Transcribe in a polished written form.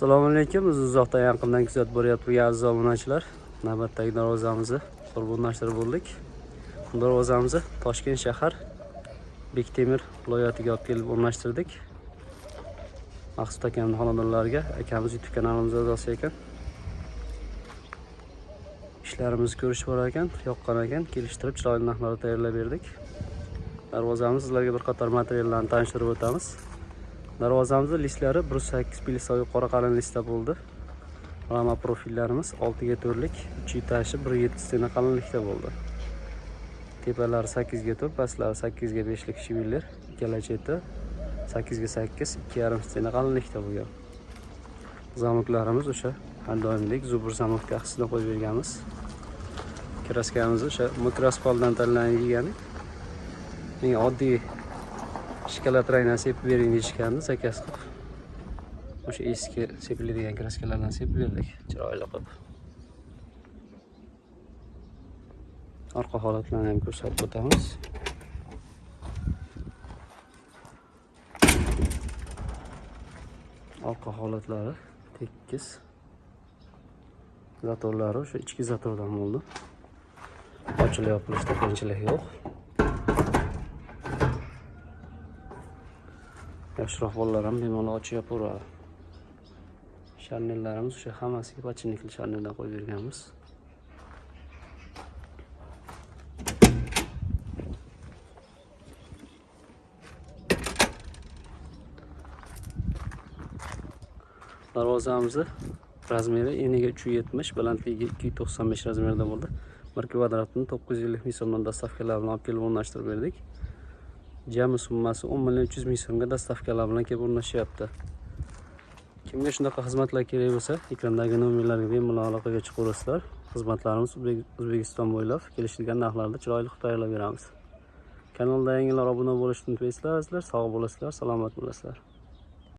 Assalomu alaykum. Biz uzoqdan yaqindan kuzatib boryapmiz aziz obunachilar. Navbatdagi darvozamizni qurbonlashtirib bo'ldik. Darvozamizni Toshkent shahar Bektemir viloyatiga olib kelib o'rnashtirdik. Maqsud akamning xonadonlariga akamiz YouTube kanalimizda a'zosi ekan. Ishlarimizni ko'rish bor ekan, yoqqan ekan, kelishtirib chiroyli narxlarda tayyorlab berdik. Darvozamiz sizlarga bir qator materiallarni tanishtirib o'tamiz. Darvozamizda listlari 1.8 pilisoy qora qalin listda bo'ldi. Rama profillarimiz 6 ga 4lik, 3 etaji 1.7 stena qalinlikda bo'ldi. Tepalari 8 ga 4, pastlari 8 ga 5lik shivillar, ikkala cheti 8 ga 8, 2.5 stena qalinlikda bo'lgan. Zamoklarimiz o'sha har doimdek zubur zamok taxsisida qo'yib berganmiz. Kraskamiz o'sha mikrospaldan tanlangan. Men oddiy shikolat rangdan sepib bering deyishgandi, zakaz qilib. O'sha eski sepiladigan kraskalardan sepib berdik, chiroyli qilib. Orqa holatlarini ham ko'rsatib o'tamiz. Orqa holatlari tekis. Zatorlari o'sha ichki zatordan bo'ldi. Ochilib yopilishda qiyinchilik yo'q. Yoshroq bolalar ham bemalol ochib yopaveradi. Sharnellarimiz o'sha hammasiga pochinnikli sharneldan qo'yib berganmiz. Darvozamizni razmeri eniga 370, balandligiga 295 razmerda bo'ldi. 1 kvadratni 950 ming so'mdan dastavkalar bilan olib kelib o'rnashtirib berdik. Jami summasi 10.300 ming so'mga dastavkalar bilan kelib o'rnashyapti. Kimga shunaqa xizmatlar kerak bo'lsa, ekrandagi nomerlarga bemalol aloqaga chiqaverasizlar. Xizmatlarimiz O'zbekiston bo'ylab kelishilgan narxlarda chiroyli qilib tayyorlab beramiz. Kanalda yangilar obuna bo'lishni unutmaysizlar. Sog' bo'lasizlar, salomat bo'lasizlar.